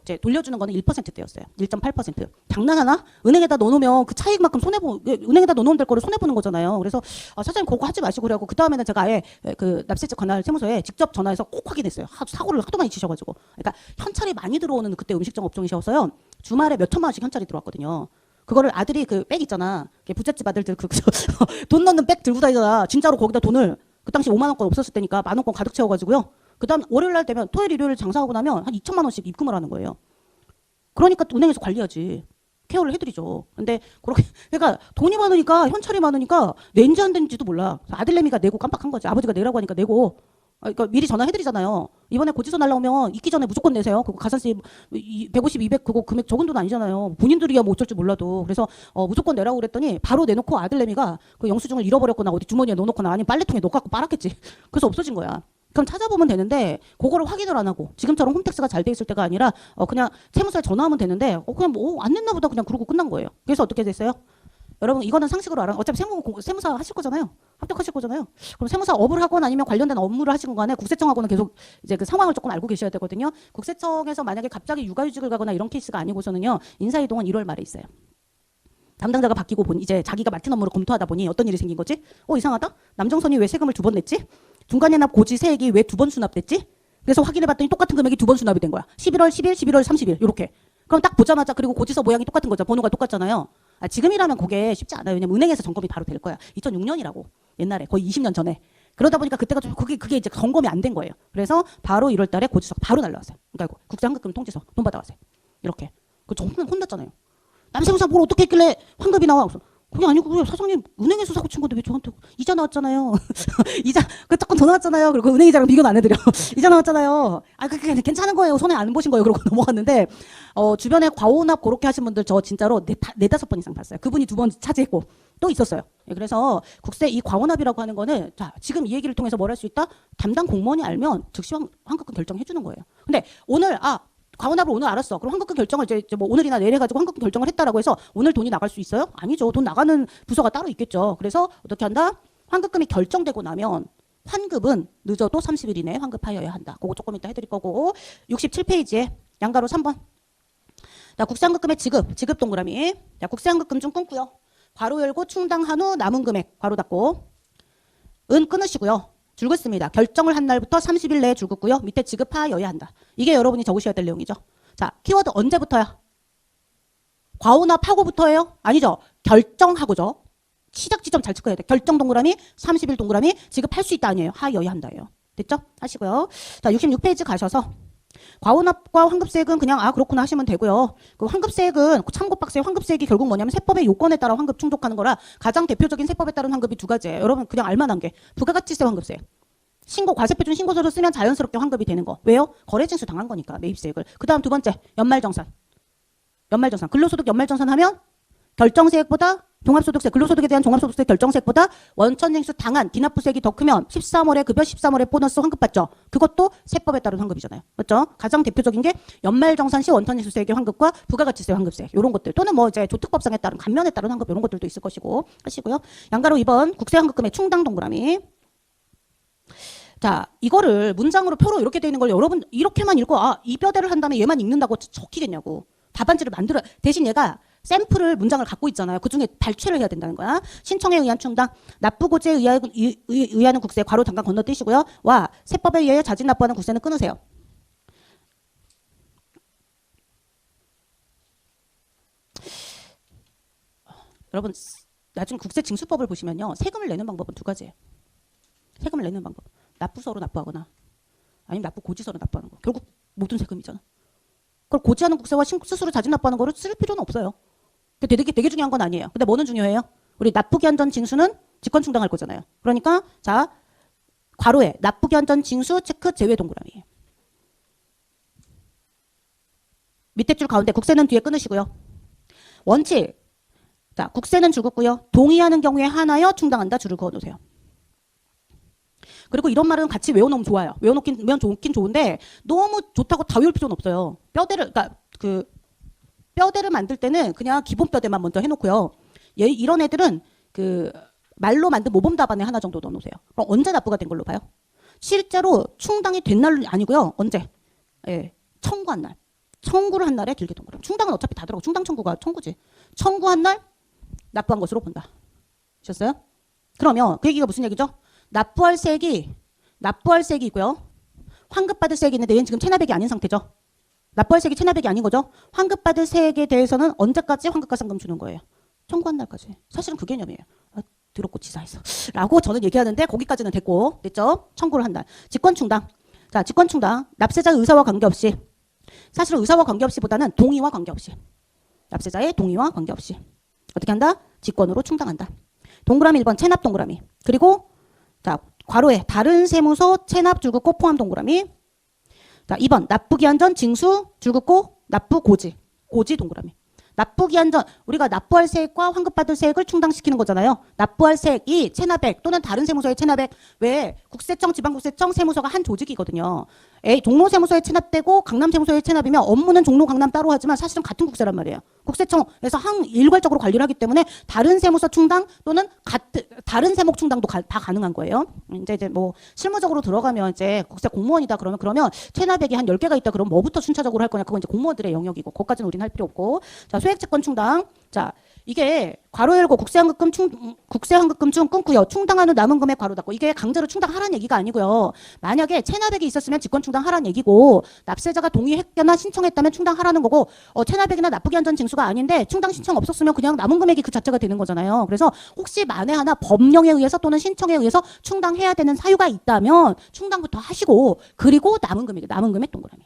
이제 돌려주는 거는 1%대였어요. 1.8%. 장난하나? 은행에다 넣어놓으면 그 차익만큼 은행에다 넣어놓으면 될 거를 손해보는 거잖아요. 그래서 사장님 그거 하지 마시고 그래갖고 그 다음에는 제가 아예 그 납세죄 관할 세무서에 직접 전화해서 꼭 확인했어요. 사고를 하도 많이 치셔가지고. 그러니까 현찰이 많이 들어오는 그때 음식점 업종이셔서요. 주말에 몇 천만 원씩 현찰이 들어왔거든요. 그거를 아들이 그 백 있잖아. 부잣집 아들들 돈 넣는 백 들고 다니잖아. 진짜로 거기다 돈을 그 당시 5만 원권 없었을 때니까 만 원권 가득 채워가지고요. 그다음 월요일 날 되면 토요일 일요일 장사하고 나면 한 2천만 원씩 입금을 하는 거예요. 그러니까 은행에서 관리하지. 케어를 해드리죠. 근데 그러니까 돈이 많으니까 현찰이 많으니까 낸지 안 된지도 몰라. 아들내미가 내고 깜빡한 거지. 아버지가 내라고 하니까 내고. 그러니까 미리 전화해드리잖아요. 이번에 고지서 날라오면 있기 전에 무조건 내세요. 그거 가산세 150, 200 그거 금액 적은 돈 아니잖아요. 본인들이야 뭐 어쩔 줄 몰라도. 그래서 무조건 내라고 그랬더니 바로 내놓고 아들내미가 그 영수증을 잃어버렸거나 어디 주머니에 넣어놓거나 아니면 빨래통에 넣어갖고 빨았겠지. 그래서 없어진 거야. 그럼 찾아보면 되는데 그거를 확인을 안 하고 지금처럼 홈택스가 잘 돼 있을 때가 아니라 그냥 세무서에 전화하면 되는데 그냥 뭐 안 냈나 보다 그냥 그러고 끝난 거예요. 그래서 어떻게 됐어요? 여러분 이거는 상식으로 알아. 어차피 세무사 하실 거잖아요. 합격하실 거잖아요. 그럼 세무사 업을 하건 아니면 관련된 업무를 하시건 간에 국세청하고는 계속 이제 그 상황을 조금 알고 계셔야 되거든요. 국세청에서 만약에 갑자기 육아휴직을 가거나 이런 케이스가 아니고서는요. 인사이동은 1월 말에 있어요. 담당자가 바뀌고 보니 이제 자기가 맡은 업무를 검토하다 보니 어떤 일이 생긴 거지? 이상하다. 남정선이 왜 세금을 2번 냈지? 중간이납 고지 세액이 왜 2번 수납됐지? 그래서 확인해봤더니 똑같은 금액이 2번 수납이 된 거야. 11월 10일, 11월 30일 이렇게. 그럼 딱 보자마자 그리고 고지서 모양이 똑같은 거죠. 번호가 똑같잖아요. 지금이라면 그게 쉽지 않아요. 왜냐면 은행에서 점검이 바로 될 거야. 2006년이라고. 옛날에 거의 20년 전에. 그러다 보니까 그때가 좀 그게 이제 점검이 안 된 거예요. 그래서 바로 1월 달에 고지서 바로 날라왔어요. 그러니까 국제환급금 통지서 돈 받아왔어요. 이렇게. 정말 혼났잖아요. 남세무사 뭘 어떻게 했길래 환급이 나와? 그게 아니고 사장님 은행에서 사고 친 건데 왜 저한테 이자 나왔잖아요. 이자 조금 더 나왔잖아요. 그리고 은행 이자랑 비교는 안 해드려. 이자 나왔잖아요. 그게 괜찮은 거예요. 손해 안 보신 거예요. 그러고 넘어갔는데 주변에 과오납 그렇게 하신 분들 저 진짜로 4-5번 이상 봤어요. 그분이 2번 차지했고 또 있었어요. 그래서 국세 이 과오납이라고 하는 거는 자 지금 이 얘기를 통해서 뭘 할 수 있다? 담당 공무원이 알면 즉시 환급금 결정해 주는 거예요. 근데 오늘 과오납을 오늘 알았어. 그럼 환급금 결정을 이제 뭐 오늘이나 내일 해가지고 환급금 결정을 했다라고 해서 오늘 돈이 나갈 수 있어요? 아니죠. 돈 나가는 부서가 따로 있겠죠. 그래서 어떻게 한다? 환급금이 결정되고 나면 환급은 늦어도 30일 이내에 환급하여야 한다. 그거 조금 이따 해드릴 거고 67페이지에 양가로 3번. 자, 국세환급금의 지급 동그라미. 자, 국세환급금 좀 끊고요. 괄호 열고 충당한 후 남은 금액 괄호 닫고 은 끊으시고요. 줄긋습니다. 결정을 한 날부터 30일 내에 줄긋고요. 밑에 지급하여야 한다. 이게 여러분이 적으셔야 될 내용이죠. 자, 키워드 언제부터야? 과오납하고부터예요? 아니죠. 결정하고죠. 시작 지점 잘 짚어야 돼. 결정 동그라미, 30일 동그라미, 지급할 수 있다 아니에요. 하여야 한다예요. 됐죠? 하시고요. 자, 66페이지 가셔서 과호납과 환급세액은 그냥 그렇구나 하시면 되고요. 그 환급세액은 참고 박스의 환급세액이 결국 뭐냐면 세법의 요건에 따라 환급 충족하는 거라 가장 대표적인 세법에 따른 환급이 두 가지예요. 여러분 그냥 알만한 게 부가가치세 환급세. 신고 과세표준 신고서를 쓰면 자연스럽게 환급이 되는 거. 왜요? 거래징수 당한 거니까 매입세액을. 그다음 두 번째 연말정산. 연말정산. 근로소득 연말정산하면 결정세액보다 종합소득세, 근로소득에 대한 종합소득세 결정세액보다 원천징수 당한 기납부세액이 더 크면 13월에 급여 13월에 보너스 환급받죠. 그것도 세법에 따른 환급이잖아요. 맞죠? 가장 대표적인 게 연말정산 시 원천징수세액의 환급과 부가가치세 환급세 이런 것들 또는 뭐 이제 조특법상에 따른 감면에 따른 환급 이런 것들도 있을 것이고 하시고요. 양가로 2번 국세환급금의 충당 동그라미. 자, 이거를 문장으로 표로 이렇게 돼 있는 걸 여러분 이렇게만 읽고 이 뼈대를 한 다음에 얘만 읽는다고 적히겠냐고. 답안지를 만들어 대신 얘가 샘플을 문장을 갖고 있잖아요. 그중에 발췌를 해야 된다는 거야. 신청에 의한 충당, 납부고지에 의하는 국세 괄호 잠깐 건너뛰시고요. 와 세법에 의해 자진 납부하는 국세는 끊으세요. 여러분 나중에 국세징수법을 보시면요. 세금을 내는 방법은 두 가지예요. 세금을 내는 방법. 납부서로 납부하거나 아니면 납부고지서로 납부하는 거. 결국 모든 세금이잖아. 그걸 고지하는 국세와 스스로 자진 납부하는 거를 쓸 필요는 없어요. 되게 중요한 건 아니에요. 근데 뭐는 중요해요? 우리 납부기한 전 징수는 직권 충당할 거잖아요. 그러니까 자 괄호에 납부기한 전 징수 체크 제외 동그라미. 밑에 줄 가운데 국세는 뒤에 끊으시고요. 원칙. 자 국세는 줄 긋고요. 동의하는 경우에 하나여 충당한다 줄을 그어 놓으세요. 그리고 이런 말은 같이 외워놓으면 좋아요. 외워놓긴 좋긴 좋은데 너무 좋다고 다 외울 필요는 없어요. 그러니까 뼈대를 만들 때는 그냥 기본 뼈대만 먼저 해놓고요. 이런 애들은 말로 만든 모범 답안에 하나 정도 넣어놓으세요. 그럼 언제 납부가 된 걸로 봐요? 실제로 충당이 된 날은 아니고요. 언제? 예, 청구한 날. 청구를 한 날에 길게 동그라미. 충당은 어차피 다 들어가고 충당 청구가 청구지. 청구한 날 납부한 것으로 본다. 아셨어요? 그러면 그 얘기가 무슨 얘기죠? 납부할 세액이 있고요. 환급받을 세액이 있는데 얘는 지금 체납액이 아닌 상태죠. 납부할 세액이 체납액이 아닌 거죠. 환급받을 세액에 대해서는 언제까지 환급가상금 주는 거예요? 청구한 날까지. 사실은 그 개념이에요. 들었고 지사해서 라고 저는 얘기하는데 거기까지는 됐고 됐죠? 청구를 한 날. 직권충당. 자 직권충당. 납세자의 의사와 관계없이 사실은 의사와 관계없이보다는 동의와 관계없이 납세자의 동의와 관계없이 어떻게 한다? 직권으로 충당한다. 동그라미 1번 체납 동그라미. 그리고 자 괄호에 다른 세무서 체납 줄긋고 포함 동그라미. 자 2번 납부기한 전 징수 줄긋고 납부고지 동그라미. 납부기한 전 우리가 납부할 세액과 환급받을 세액을 충당시키는 거잖아요. 납부할 세액이 체납액 또는 다른 세무서의 체납액 외에 국세청 지방국세청 세무서가 한 조직이거든요. 종로세무서에 체납되고 강남세무서에 체납이면 업무는 종로 강남 따로 하지만 사실은 같은 국세란 말이에요. 국세청에서 일괄적으로 관리를 하기 때문에 다른 세무서 충당 또는 다른 세목 충당도 다 가능한 거예요. 이제 뭐 실무적으로 들어가면 이제 국세 공무원이다 그러면 체납액이 한 10개가 있다 그러면 뭐부터 순차적으로 할 거냐 그건 이제 공무원들의 영역이고 그것까지는 우리는 할 필요 없고. 자 소액채권 충당. 자 이게 괄호 열고 국세환급금 중 끊고요. 충당하는 남은 금액 괄호 닫고 이게 강제로 충당하라는 얘기가 아니고요. 만약에 체납액이 있었으면 직권 충당하라는 얘기고 납세자가 동의했거나 신청했다면 충당하라는 거고 체납액이나 납부기한 전 징수가 아닌데 충당 신청 없었으면 그냥 남은 금액이 그 자체가 되는 거잖아요. 그래서 혹시 만에 하나 법령에 의해서 또는 신청에 의해서 충당해야 되는 사유가 있다면 충당부터 하시고 그리고 남은 금액 동그라미.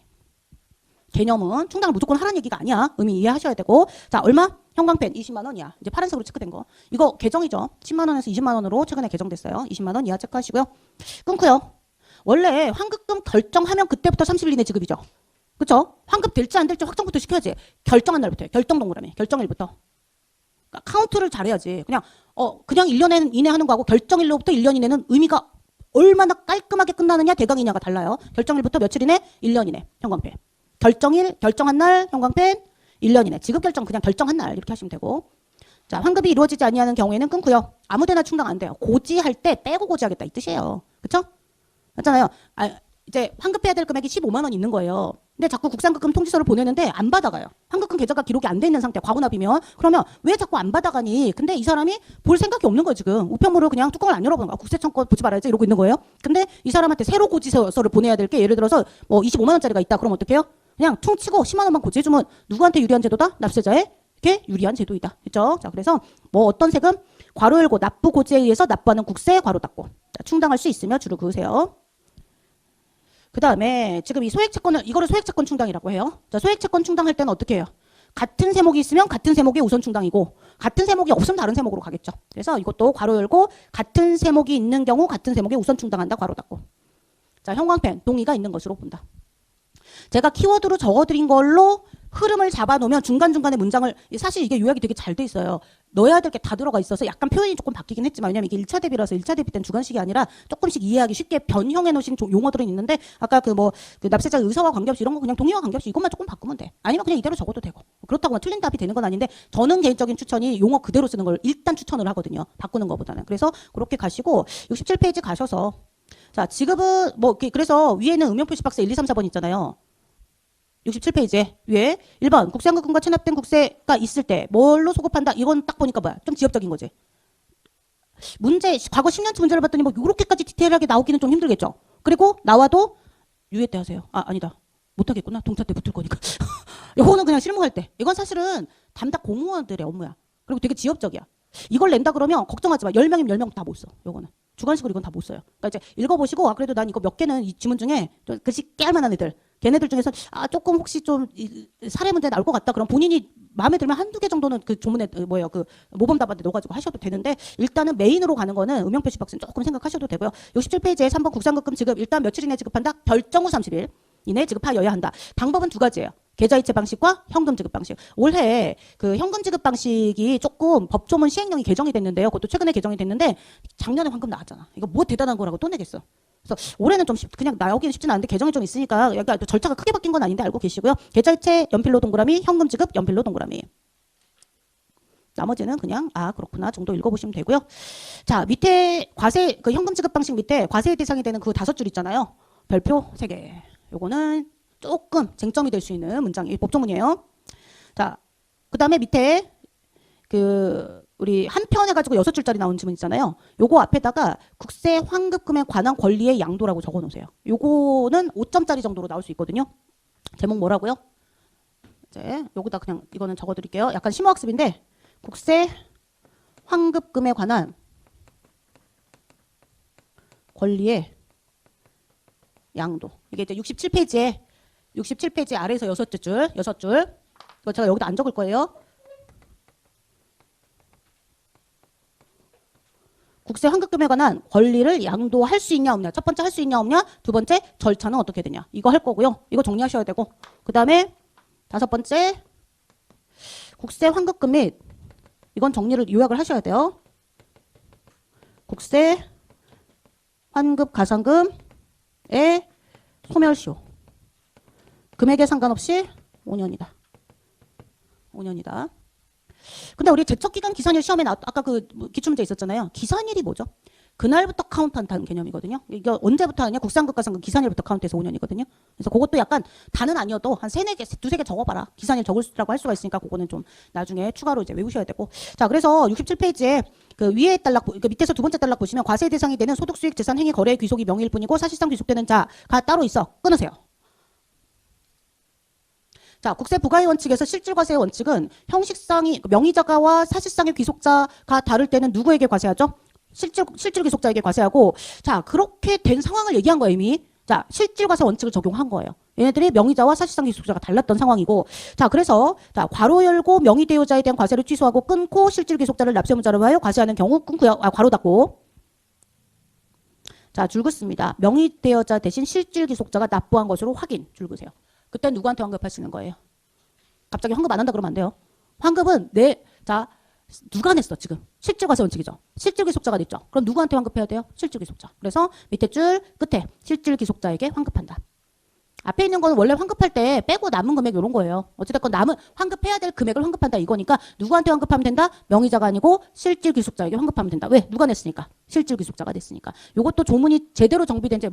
개념은 충당을 무조건 하라는 얘기가 아니야. 의미 이해하셔야 되고. 자 얼마? 형광펜 20만 원이야. 이제 파란색으로 체크된 거. 이거 개정이죠. 10만 원에서 20만 원으로 최근에 개정됐어요. 20만 원 이하 체크하시고요. 끊고요. 원래 환급금 결정하면 그때부터 30일 이내 지급이죠. 그쵸? 환급 될지 안 될지 확정부터 시켜야지. 결정한 날부터요. 결정 동그라미. 결정일부터. 그러니까 카운트를 잘해야지. 그냥 1년 이내 하는 거하고 결정일로부터 1년 이내는 의미가 얼마나 깔끔하게 끝나느냐 대강이냐가 달라요. 결정일부터 며칠 이내? 1년 이내. 형광펜. 결정일, 결정한 날, 형광펜, 1년 이내. 지급 결정 그냥 결정한 날 이렇게 하시면 되고. 자, 환급이 이루어지지 아니하는 경우에는 끊고요. 아무데나 충당 안 돼요. 고지할 때 빼고 고지하겠다 이 뜻이에요. 그쵸? 맞잖아요. 이제 환급해야 될 금액이 15만 원 있는 거예요. 근데 자꾸 국세환급금 통지서를 보내는데 안 받아가요. 환급금 계좌가 기록이 안 돼 있는 상태, 과고납이면. 그러면 왜 자꾸 안 받아가니? 근데 이 사람이 볼 생각이 없는 거예요, 지금. 우편물을 그냥 뚜껑을 안 열어보는 거야. 국세청 거 보지 말아야지 이러고 있는 거예요. 근데 이 사람한테 새로 고지서를 보내야 될 게 예를 들어서 뭐 25만 원짜리가 있다. 그럼 어떡해요? 그냥 퉁치고 10만 원만 고지해주면 누구한테 유리한 제도다? 납세자에게 유리한 제도이다. 그렇죠? 자, 그래서 뭐 어떤 세금? 괄호 열고 납부 고지에 의해서 납부하는 국세 괄호 닫고. 자, 충당할 수 있으며 줄을 그으세요. 그 다음에 지금 이 소액채권을 이거를 소액채권 충당이라고 해요. 자, 소액채권 충당할 때는 어떻게 해요? 같은 세목이 있으면 같은 세목의 우선 충당이고 같은 세목이 없으면 다른 세목으로 가겠죠. 그래서 이것도 괄호 열고 같은 세목이 있는 경우 같은 세목에 우선 충당한다 괄호 닫고. 자, 형광펜 동의가 있는 것으로 본다. 제가 키워드로 적어드린 걸로 흐름을 잡아놓으면 중간중간에 문장을 사실 이게 요약이 되게 잘 돼 있어요. 넣어야 될 게 다 들어가 있어서 약간 표현이 조금 바뀌긴 했지만 왜냐면 이게 1차 대비라서 1차 대비 때는 주관식이 아니라 조금씩 이해하기 쉽게 변형해 놓으신 용어들은 있는데 아까 그 납세자 의사와 관계없이 이런 거 그냥 동의와 관계없이 이것만 조금 바꾸면 돼. 아니면 그냥 이대로 적어도 되고. 그렇다고 틀린 답이 되는 건 아닌데 저는 개인적인 추천이 용어 그대로 쓰는 걸 일단 추천을 하거든요. 바꾸는 것보다는. 그래서 그렇게 가시고 67페이지 가셔서 자, 지급은 그래서 위에는 음영표시 박스 1, 2, 3, 4번 있잖아요. 67페이지에 위에 1번 국세환급금과 체납된 국세가 있을 때 뭘로 소급한다? 이건 딱 보니까 뭐야? 좀 지엽적인 거지. 문제 과거 10년치 문제를 봤더니 뭐 이렇게까지 디테일하게 나오기는 좀 힘들겠죠. 그리고 나와도 유예 때 하세요. 아니다. 못하겠구나. 동차 때 붙을 거니까. 이거는 그냥 실무할 때. 이건 사실은 담당 공무원들의 업무야. 그리고 되게 지엽적이야. 이걸 낸다 그러면 걱정하지 마. 10명이면 10명 다 못 써. 요거는. 주관식으로 이건 다 못 써요. 그러니까 이제 읽어보시고 그래도 난 이거 몇 개는 이 지문 중에 좀 글씨 깨알 만한 애들 걔네들 중에서 조금 혹시 좀 사례 문제 나올 것 같다 그럼 본인이 마음에 들면 한두 개 정도는 그 조문에 그 모범 답안에 넣어가지고 하셔도 되는데 일단은 메인으로 가는 거는 음영표시 박스는 조금 생각하셔도 되고요. 67페이지에 3번 국산급금 지급 일단 며칠 이내 지급한다. 결정 후 30일 이내 지급하여야 한다. 방법은 두 가지예요. 계좌이체 방식과 현금 지급 방식. 올해 그 현금 지급 방식이 조금 법조문 시행령이 개정이 됐는데요. 그것도 최근에 개정이 됐는데 작년에 방금 나왔잖아. 이거 뭐 대단한 거라고 또 내겠어. 그래서 올해는 좀 그냥 나오기는 쉽지는 않은데 개정이 좀 있으니까 약간 절차가 크게 바뀐 건 아닌데 알고 계시고요. 계좌이체 연필로 동그라미, 현금 지급 연필로 동그라미. 나머지는 그냥 그렇구나 정도 읽어보시면 되고요. 자, 밑에 과세 그 현금 지급 방식 밑에 과세 대상이 되는 그 5줄 있잖아요. 별표 3개. 요거는 조금 쟁점이 될 수 있는 문장이 법조문이에요. 자, 그 다음에 밑에 우리 한 편 해가지고 6줄짜리 나온 지문 있잖아요. 요거 앞에다가 국세 환급금에 관한 권리의 양도라고 적어 놓으세요. 요거는 5점짜리 정도로 나올 수 있거든요. 제목 뭐라고요? 이제 여기다 그냥 이거는 적어 드릴게요. 약간 심오학습인데 국세 환급금에 관한 권리의 양도. 이게 이제 67페이지 아래에서 6줄. 이거 제가 여기다 안 적을 거예요. 국세 환급금에 관한 권리를 양도할 수 있냐 없냐. 첫 번째 할 수 있냐 없냐. 두 번째 절차는 어떻게 되냐. 이거 할 거고요. 이거 정리하셔야 되고. 그 다음에 5번째 국세 환급금 및 이건 정리를 요약을 하셔야 돼요. 국세 환급 가산금의 소멸시효. 금액에 상관없이 5년이다. 5년이다. 근데 우리 제척기간 기산일 시험에 아까 그 기출문제 있었잖아요. 기산일이 뭐죠? 그날부터 카운트한다는 개념이거든요. 이게 언제부터 하냐? 국산급가상금 기산일부터 카운트해서 5년이거든요. 그래서 그것도 약간 다는 아니어도 한 2-3개 적어봐라. 기산일 적으라고 할 수가 있으니까 그거는 좀 나중에 추가로 이제 외우셔야 되고. 자, 그래서 67페이지에 그 위에 단락, 그 밑에서 두 번째 단락 보시면 과세 대상이 되는 소득, 수익, 재산, 행위, 거래의 귀속이 명의일 뿐이고 사실상 귀속되는 자가 따로 있어. 끊으세요. 자, 국세 부과의 원칙에서 실질 과세의 원칙은 형식상이 명의자가와 사실상의 귀속자가 다를 때는 누구에게 과세하죠? 실질 귀속자에게 과세하고. 자, 그렇게 된 상황을 얘기한 거예요, 이미. 자, 실질 과세 원칙을 적용한 거예요. 얘네들이 명의자와 사실상 귀속자가 달랐던 상황이고. 자, 그래서 자, 괄호 열고 명의 대여자에 대한 과세를 취소하고 끊고 실질 귀속자를 납세의무자로 하여 과세하는 경우 끊고요. 괄호 닫고. 자, 줄 긋습니다. 명의 대여자 대신 실질 귀속자가 납부한 것으로 확인. 줄 그세요. 그때 누구한테 환급하시는 거예요? 갑자기 환급 안 한다 그러면 안 돼요. 환급은 누가 냈어 지금? 실질 과세 원칙이죠. 실질 귀속자가 냈죠. 그럼 누구한테 환급해야 돼요? 실질 귀속자. 그래서 밑에 줄 끝에 실질 귀속자에게 환급한다. 앞에 있는 거는 원래 환급할 때 빼고 남은 금액 이런 거예요. 어찌됐건 남은 환급해야 될 금액을 환급한다 이거니까 누구한테 환급하면 된다? 명의자가 아니고 실질 귀속자에게 환급하면 된다. 왜? 누가 냈으니까. 실질 귀속자가 냈으니까. 이것도 조문이 제대로 정비된 지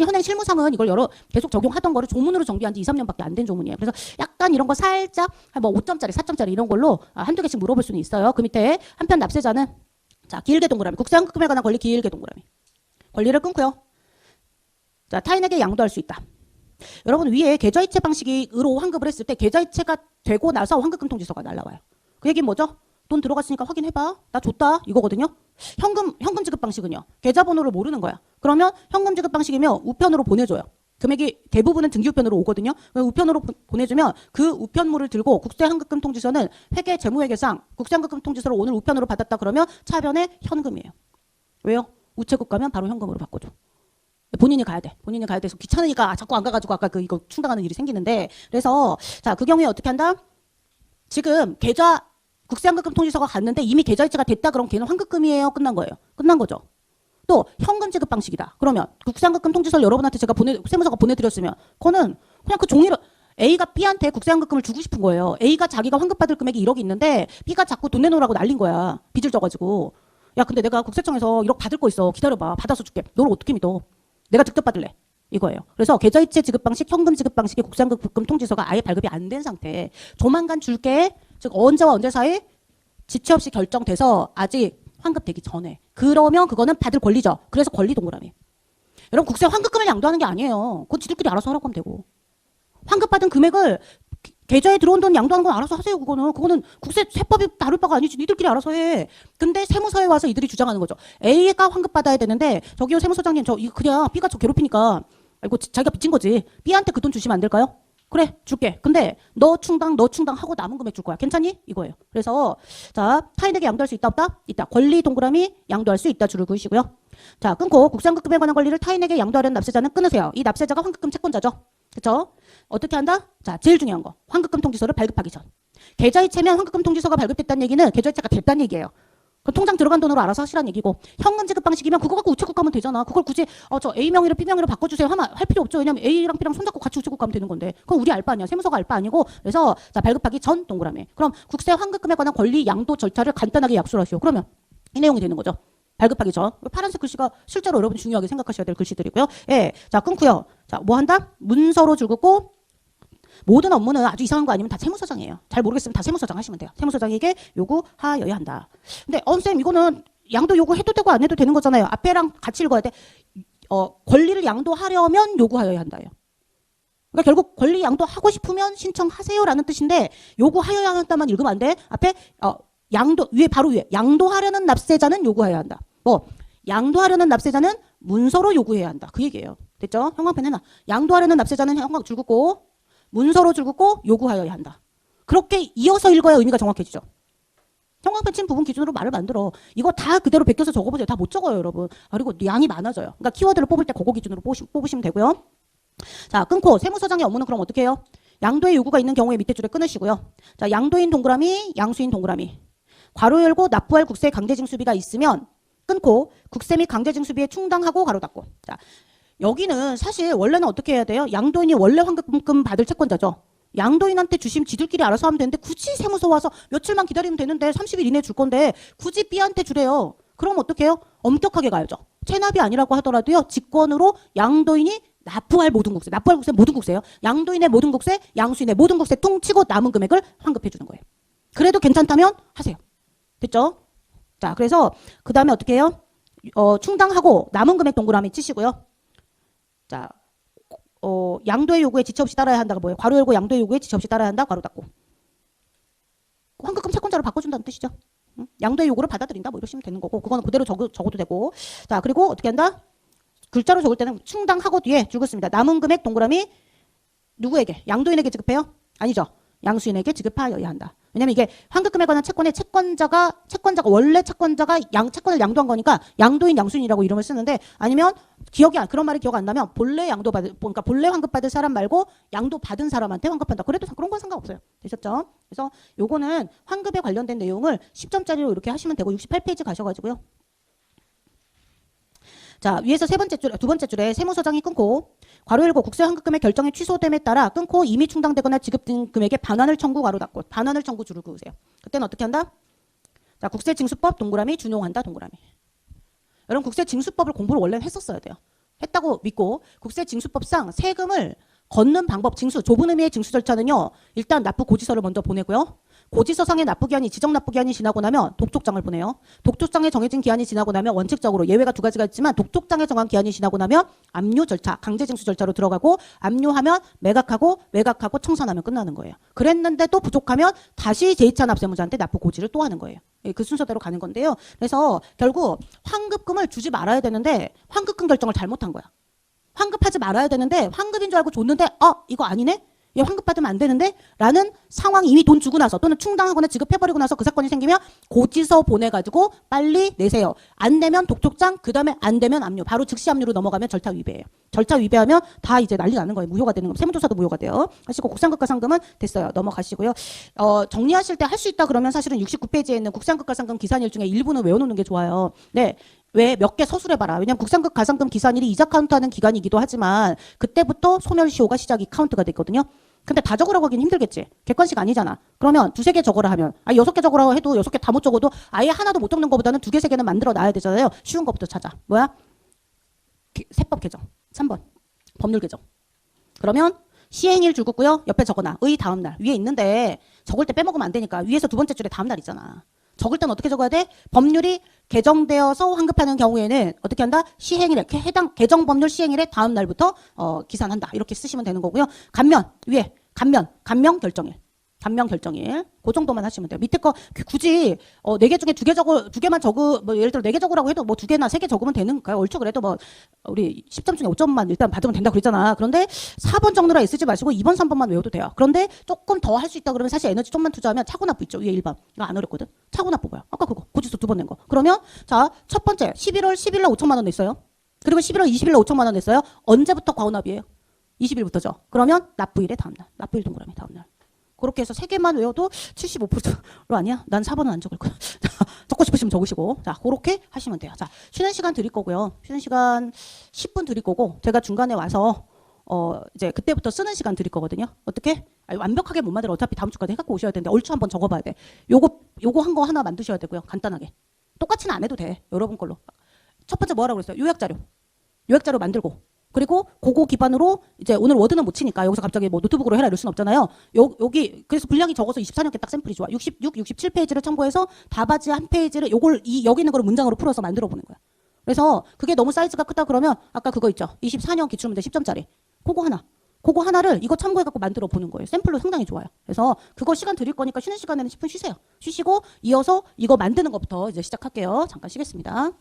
현행 실무상은 이걸 계속 적용하던 거를 조문으로 정비한 지 2-3년밖에 안 된 조문이에요. 그래서 약간 이런 거 살짝 5점짜리, 4점짜리 이런 걸로 한두 개씩 물어볼 수는 있어요. 그 밑에 한편 납세자는 자, 길게 동그라미. 국세 환급금에 관한 권리 길게 동그라미. 권리를 끊고요. 자, 타인에게 양도할 수 있다. 여러분 위에 계좌이체 방식으로 환급을 했을 때 계좌이체가 되고 나서 환급금 통지서가 날라와요. 그 얘기는 뭐죠? 돈 들어갔으니까 확인해봐. 나 줬다. 이거거든요. 현금 지급 방식은요. 계좌번호를 모르는 거야. 그러면 현금 지급 방식이면 우편으로 보내줘요. 금액이 대부분은 등기우편으로 오거든요. 우편으로 보내주면 그 우편물을 들고 국세환급금 통지서는 회계 재무회계상 국세환급금 통지서를 오늘 우편으로 받았다 그러면 차변에 현금이에요. 왜요? 우체국 가면 바로 현금으로 바꿔줘. 본인이 가야 돼. 본인이 가야 돼서 귀찮으니까 자꾸 안 가가지고 아까 이거 충당하는 일이 생기는데 그래서 자, 그 경우에 어떻게 한다? 지금 계좌 국세환급금 통지서가 갔는데 이미 계좌이체가 됐다 그럼 걔는 환급금이에요. 끝난 거예요. 끝난 거죠. 또 현금 지급 방식이다. 그러면 국세환급금 통지서를 여러분한테 제가 세무서가 보내드렸으면 그거는 그냥 그 종이를 A가 B한테 국세환급금을 주고 싶은 거예요. A가 자기가 환급받을 금액이 1억이 있는데 B가 자꾸 돈 내놓으라고 날린 거야. 빚을 져가지고. 야 근데 내가 국세청에서 1억 받을 거 있어. 기다려봐. 받아서 줄게. 너를 어떻게 믿어. 내가 직접 받을래. 이거예요. 그래서 계좌이체 지급 방식, 현금 지급 방식의 국세환급금 통지서가 아예 발급이 안 된 상태. 조만간 줄게. 즉 언제와 언제 사이 지체 없이 결정돼서 아직 환급되기 전에. 그러면 그거는 받을 권리죠. 그래서 권리 동그라미. 여러분 국세 환급금을 양도하는 게 아니에요. 그건 지들끼리 알아서 하라고 하면 되고. 환급받은 금액을 계좌에 들어온 돈 양도하는 건 알아서 하세요. 그거는 국세 세법이 다룰 바가 아니지. 니들끼리 알아서 해. 근데 세무서에 와서 이들이 주장하는 거죠. A가 환급받아야 되는데 저기요 세무서장님 저 이거 그냥 B가 저 괴롭히니까 이거 자기가 빚진 거지. B한테 그 돈 주시면 안 될까요? 그래 줄게. 근데 너 충당하고 남은 금액 줄 거야. 괜찮니? 이거예요. 그래서 자 타인에게 양도할 수 있다 없다? 있다. 권리 동그라미 양도할 수 있다 줄을 그으시고요. 자 끊고 국세환급금에 관한 권리를 타인에게 양도하려는 납세자는 끊으세요. 이 납세자가 환급금 채권자죠. 그렇죠? 어떻게 한다? 자 제일 중요한 거 환급금 통지서를 발급하기 전. 계좌이체면 환급금 통지서가 발급됐다는 얘기는 계좌이체가 됐다는 얘기예요. 그 통장 들어간 돈으로 알아서 하시라는 얘기고 현금 지급 방식이면 그거 갖고 우체국 가면 되잖아. 그걸 굳이 저 A 명의로 B 명의로 바꿔주세요 하면 할 필요 없죠. 왜냐면 A랑 B랑 손잡고 같이 우체국 가면 되는 건데 그건 우리 알 바 아니야. 세무서가 알 바 아니고. 그래서 자 발급하기 전 동그라미. 그럼 국세 환급금에 관한 권리 양도 절차를 간단하게 약수를 하시오. 그러면 이 내용이 되는 거죠. 발급하기 전. 파란색 글씨가 실제로 여러분 중요하게 생각하셔야 될 글씨들이고요. 예, 자 끊고요. 자 뭐 한다? 문서로 줄 긋고 모든 업무는 아주 이상한 거 아니면 다 세무서장이에요. 잘 모르겠으면 다 세무서장 하시면 돼요. 세무서장에게 요구하여야 한다. 근데 쌤 이거는 양도 요구해도 되고 안 해도 되는 거잖아요. 앞에랑 같이 읽어야 돼. 권리를 양도하려면 요구하여야 한다요. 그러니까 결국 권리 양도하고 싶으면 신청하세요라는 뜻인데 요구하여야 한다만 읽으면 안 돼. 앞에 위에 바로 위에 양도하려는 납세자는 요구하여야 한다. 양도하려는 납세자는 문서로 요구해야 한다. 그 얘기예요. 됐죠? 형광펜 해놔. 양도하려는 납세자는 형광 줄 긋고 문서로 줄 긋고 요구하여야 한다. 그렇게 이어서 읽어야 의미가 정확해지죠. 형광펜 친 부분 기준으로 말을 만들어. 이거 다 그대로 베껴서 적어보세요. 다 못 적어요, 여러분. 그리고 양이 많아져요. 그러니까 키워드를 뽑을 때 그거 기준으로 뽑으시면 되고요. 자, 끊고 세무서장의 업무는 그럼 어떻게 해요? 양도의 요구가 있는 경우에 밑에 줄에 끊으시고요. 자, 양도인 동그라미, 양수인 동그라미. 괄호 열고 납부할 국세 강제징수비가 있으면 끊고 국세 및 강제징수비에 충당하고 괄호 닫고. 자, 여기는 사실 원래는 어떻게 해야 돼요? 양도인이 원래 환급금 받을 채권자죠. 양도인한테 주시면 지들끼리 알아서 하면 되는데 굳이 세무서 와서 며칠만 기다리면 되는데 30일 이내에 줄 건데 굳이 B한테 주래요. 그럼 어떻게 해요? 엄격하게 가야죠. 체납이 아니라고 하더라도요. 직권으로 양도인이 납부할 모든 국세, 납부할 국세 모든 국세예요. 양도인의 모든 국세, 양수인의 모든 국세 퉁치고 남은 금액을 환급해 주는 거예요. 그래도 괜찮다면 하세요. 됐죠? 자, 그래서 그 다음에 어떻게 해요? 충당하고 남은 금액 동그라미 치시고요. 자, 양도의 요구에 지체 없이 따라야 한다가 뭐예요? 괄호 열고 양도의 요구에 지체 없이 따라야 한다. 괄호 닫고. 환급금 채권자로 바꿔준다는 뜻이죠. 응? 양도의 요구를 받아들인다. 뭐 이러시면 되는 거고. 그거는 그대로 적어도 되고. 자, 그리고 어떻게 한다? 글자로 적을 때는 충당하고 뒤에 줄 긋습니다. 남은 금액 동그라미 누구에게? 양도인에게 지급해요? 아니죠. 양수인에게 지급하여야 한다. 왜냐면 이게 환급금에 관한 채권의 채권자가 원래 채권자가 채권을 양도한 거니까 양도인 양수인이라고 이름을 쓰는데 아니면 그런 말이 기억 안 나면 그러니까 본래 환급받을 사람 말고 양도 받은 사람한테 환급한다. 그래도 그런 건 상관없어요. 되셨죠? 그래서 요거는 환급에 관련된 내용을 10점짜리로 이렇게 하시면 되고 68페이지 가셔가지고요. 자, 위에서 두 번째 줄에 세무서장이 끊고 괄호 열고 국세 환급금의 결정이 취소됨에 따라 끊고 이미 충당되거나 지급된 금액의 반환을 청구 괄호 닫고 반환을 청구 줄을 그으세요. 그때는 어떻게 한다? 자, 국세징수법 동그라미 준용한다 동그라미. 여러분 국세징수법을 공부를 원래는 했었어야 돼요. 했다고 믿고 국세징수법상 세금을 걷는 방법 징수 좁은 의미의 징수 절차는요. 일단 납부 고지서를 먼저 보내고요. 고지서상의 납부기한이 지정 납부기한이 지나고 나면 독촉장을 보내요. 독촉장에 정해진 기한이 지나고 나면 원칙적으로 예외가 두 가지가 있지만 독촉장에 정한 기한이 지나고 나면 압류 절차, 강제징수 절차로 들어가고 압류하면 매각하고 외각하고 청산하면 끝나는 거예요. 그랬는데도 부족하면 다시 제2차 납세무자한테 납부 고지를 또 하는 거예요. 그 순서대로 가는 건데요. 그래서 결국 환급금을 주지 말아야 되는데 환급금 결정을 잘못한 거야. 환급하지 말아야 되는데 환급인 줄 알고 줬는데 이거 아니네? 얘 환급받으면 안 되는데? 라는 상황이 이미 돈 주고 나서 또는 충당하거나 지급해버리고 나서 그 사건이 생기면 고지서 보내가지고 빨리 내세요. 안 되면 독촉장, 그 다음에 안 되면 압류. 바로 즉시 압류로 넘어가면 절차 위배예요. 절차 위배하면 다 이제 난리 나는 거예요. 무효가 되는 거. 세무조사도 무효가 돼요. 하시고 국상급과 상금은 됐어요. 넘어가시고요. 정리하실 때 할 수 있다 그러면 사실은 69페이지에 있는 국상급과 상금 기산일 중에 일부는 외워놓는 게 좋아요. 네. 왜 몇 개 서술해봐라. 왜냐면 국상급 가상금 기산일이 이자 카운트하는 기간이기도 하지만 그때부터 소멸시효가 시작이 카운트가 됐거든요. 근데 다 적으라고 하긴 힘들겠지. 객관식 아니잖아. 그러면 두세 개 적으라 하면 6개 적으라고 해도 6개 다 못 적어도 아예 하나도 못 적는 것보다는 2개, 3개는 만들어 놔야 되잖아요. 쉬운 것부터 찾아. 뭐야? 세법 개정. 3번. 법률 개정. 그러면 시행일 줄긋고요. 옆에 적어놔. 의 다음 날. 위에 있는데 적을 때 빼먹으면 안 되니까 위에서 두 번째 줄에 다음 날 있잖아. 적을 땐 어떻게 적어야 돼? 법률이 개정되어서 환급하는 경우에는 어떻게 한다? 시행일에 해당 개정 법률 시행일에 다음 날부터 기산한다. 이렇게 쓰시면 되는 거고요. 감면 위에 감면 결정일. 감면 결정일. 그 정도만 하시면 돼요. 밑에 거 굳이 4개 중에 2개만 뭐 예를 들어 4개 적으라고 해도 뭐 2개나 3개 적으면 되는 거예요. 얼추 그래도 뭐 우리 10점 중에 5점만 일단 받으면 된다고 그랬잖아. 그런데 4번 적느라 애쓰지 마시고 2번, 3번만 외워도 돼요. 그런데 조금 더 할 수 있다 그러면 사실 에너지 좀만 투자하면 차고납부 있죠. 위에 1번. 이거 안 어렵거든. 차고납부 뭐야? 아까 그거 고지서 2번 낸 거. 그러면 자, 첫 번째 11월 10일 날 5천만 원 냈어요. 그리고 11월 20일 날 5천만 원 냈어요. 언제부터 과호납이에요? 20일부터죠. 그러면 납부일의 다음 날. 납부일 동그라미 다음 날. 그렇게 해서 3개만 외워도 75%로 아니야? 난 4번은 안 적을 거야. 적고 싶으시면 적으시고. 자, 그렇게 하시면 돼요. 자, 쉬는 시간 드릴 거고요. 쉬는 시간 10분 드릴 거고, 제가 중간에 와서, 이제 그때부터 쓰는 시간 드릴 거거든요. 어떻게? 완벽하게 못 만들어. 어차피 다음 주까지 해갖고 오셔야 되는데, 얼추 한번 적어봐야 돼. 요거 한 거 하나 만드셔야 되고요. 간단하게. 똑같이는 안 해도 돼. 여러분 걸로. 첫 번째 뭐 하라고 그랬어요? 요약자료. 요약자료 만들고. 그리고 그거 기반으로 이제 오늘 워드는 못 치니까 여기서 갑자기 뭐 노트북으로 해라 이럴 순 없잖아요. 여기 그래서 분량이 적어서 24년께 딱 샘플이 좋아. 66, 67페이지를 첨부해서 답안지 한 페이지를 여기 있는 거를 문장으로 풀어서 만들어 보는 거야. 그래서 그게 너무 사이즈가 크다 그러면 아까 그거 있죠. 24년 기출문제 10점짜리. 그거 하나를 이거 참고해갖고 만들어 보는 거예요. 샘플로 상당히 좋아요. 그래서 그거 시간 드릴 거니까 쉬는 시간에는 10분 쉬세요. 쉬시고 이어서 이거 만드는 것부터 이제 시작할게요. 잠깐 쉬겠습니다.